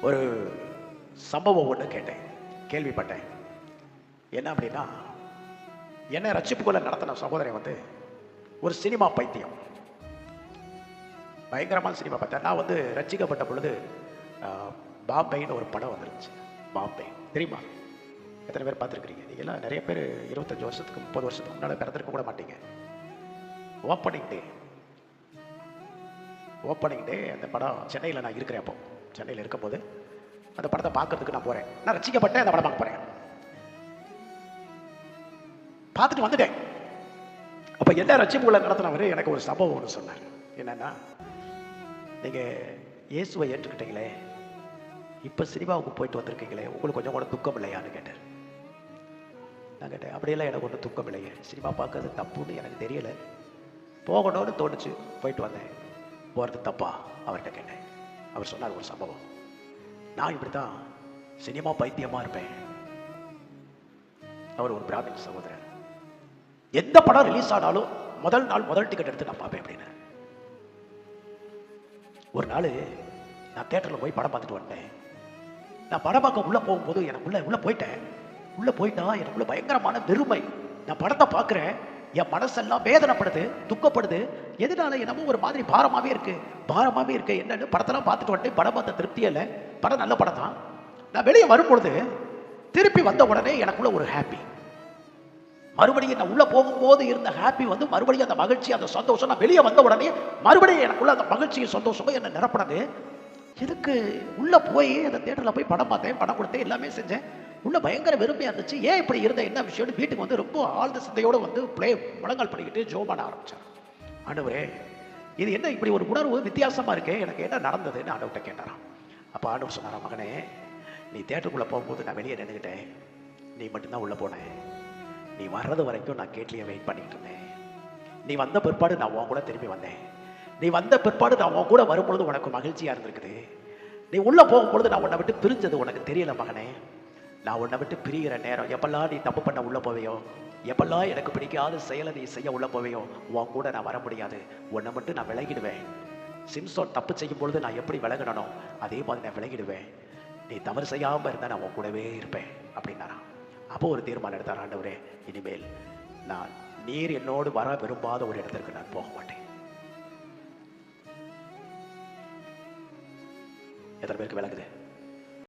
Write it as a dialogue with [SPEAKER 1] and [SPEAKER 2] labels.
[SPEAKER 1] ஒரு சம்பவம் ஒன்று கேட்டேன், கேள்விப்பட்டேன். என்ன அப்படின்னா, என்ன ரட்சிப்புக்குள்ள நடத்தின சகோதரன் வந்து ஒரு சினிமா பைத்தியம், பயங்கரமான சினிமா பார்த்தேன். நான் வந்து ரட்சிக்கப்பட்ட பொழுது பாம்பேன்னு ஒரு படம் வந்துருந்துச்சு. பாம்பே தெரியுமா? எத்தனை பேர் பார்த்துருக்கிறீங்க? நீங்கள்லாம் நிறைய பேர் 25 வருஷத்துக்கு 30 வருஷத்துக்கு முன்னால் பிறந்திருக்க கூட மாட்டீங்க. ஓப்பனிங் டே அந்த படம் சென்னையில் நான் இருக்கிறேன். அப்போ சென்னையில் இருக்கும்போது அந்த படத்தை பார்க்கறதுக்கு நான் போகிறேன். நான் ரட்சிக்கப்பட்டேன், அந்த படம் பார்க்க போகிறேன். பார்த்துட்டு வந்துட்டேன். அப்போ என்ன ரட்சிப்புகளை நடத்தினவர் எனக்கு ஒரு சம்பவம் ஒன்று சொன்னார். என்னன்னா, நீங்கள் இயேசுவை ஏற்றுக்கிட்டீங்களே, இப்போ சினிமாவுக்கு போயிட்டு வந்திருக்கீங்களே, உங்களுக்கு கொஞ்சம் கூட துக்கம் இல்லையான்னு கேட்டார். நான் கேட்டேன், அப்படியெல்லாம் எனக்கு ஒன்றும் துக்கம் இல்லையே, சினிமா பார்க்கறது தப்புன்னு எனக்கு தெரியலை, போகணும்னு தோணுச்சு, போயிட்டு வந்தேன். போகிறது தப்பா அவர்கிட்ட கேட்டேன். அவர் சொன்னார் ஒரு சம்பவம். நான் இப்படி தான் சினிமா பைத்தியமாக இருப்பேன். அவர் ஒரு பிராமின் சகோதரர். எந்த படம் ரிலீஸ் ஆனாலும் முதல் நாள் முதல் டிக்கெட் எடுத்து நான் பார்ப்பேன் அப்படின்னு. ஒரு நாள் நான் தேட்டரில் போய் படம் பார்த்துட்டு வந்தேன். நான் படம் பார்க்க உள்ளே போகும்போது எனக்கு உள்ளே போயிட்டேன். உள்ளே போயிட்டா எனக்குள்ள பயங்கரமான வெறுமை. நான் படத்தை பார்க்குறேன், என் மனசெல்லாம் வேதனைப்படுது, துக்கப்படுது. எதனால என்னமோ ஒரு மாதிரி பாரமாகவே இருக்கு. என்னன்னு படத்தெல்லாம் பார்த்துட்டு வந்துட்டு படம் பார்த்த திருப்தியே இல்லை. படம் நல்ல படம் தான். நான் வெளியே வரும்பொழுது திருப்பி வந்த உடனே எனக்குள்ள ஒரு ஹாப்பி. மறுபடியும் நான் உள்ளே போகும்போது இருந்த ஹாப்பி வந்து மறுபடியும் அந்த மகிழ்ச்சி, அந்த சந்தோஷம், நான் வெளியே வந்த உடனே மறுபடியும் எனக்குள்ள அந்த மகிழ்ச்சியும் சந்தோஷமும் என்ன நிரப்பினது. எதுக்கு உள்ளே போய் அந்த தேட்டரில் போய் படம் பார்த்தேன், படம் கொடுத்தேன், எல்லாமே செஞ்சேன். உள்ள பயங்கர வெறுமையாக இருந்துச்சு. ஏன் இப்படி இருந்த என்ன விஷயம்னு வீட்டுக்கு வந்து ரொம்ப ஆழ்ந்த சிந்தையோடு வந்து முழங்கால் பண்ணிக்கிட்டு ஜெபம் பண்ண ஆரம்பித்தேன். ஆண்டவரே, இது என்ன இப்படி ஒரு உணர்வு வித்தியாசமாக இருக்கே, எனக்கு என்ன நடந்ததுன்னு ஆண்டவர்கிட்ட கேட்டாராம். அப்போ ஆண்டவர் சொன்னாரா, மகனே, நீ தேட்டருக்குள்ளே போகும்போது நான் வெளியே நின்றுக்கிட்டேன், நீ மட்டும்தான் உள்ளே போனேன். நீ வர்றது வரைக்கும் நான் கேட்லேயே வெயிட் பண்ணிட்டு இருந்தேன். நீ வந்த பிற்பாடு நான் உன் கூட திரும்பி வந்தேன். நீ வந்த பிற்பாடு நான் உன் கூட வரும்பொழுது உனக்கு மகிழ்ச்சியாக இருந்திருக்குது. நீ உள்ளே போகும்பொழுது நான் உன்னை விட்டு பிரிஞ்சது உனக்கு தெரியல மகனே. நான் உன்னை விட்டு பிரிகிற நேரம், எப்பெல்லாம் நீ தப்பு பண்ண உள்ளே போவையோ, எப்பெல்லாம் எனக்கு பிடிக்காத செயலை நீ செய்ய உள்ளே போவையோ, உன் கூட நான் வர முடியாது. உன்னை மட்டும் நான் விலகிடுவேன். சிம்சோன் தப்பு செய்யும் பொழுது நான் எப்படி விலகணும், அதே மாதிரி நான் விலகிடுவேன். நீ தவறு செய்யாமல் இருந்தால் நான் உன் கூடவே இருப்பேன் அப்படின்னாராம். அப்போ ஒரு தீர்மானம் எடுத்தார். ஆண்டவரே, இனிமேல் நான் நீர் என்னோடு வர விரும்பாத ஒரு இடத்திற்கு நான் போக மாட்டேன். எத்தனை பேருக்கு விளங்குது?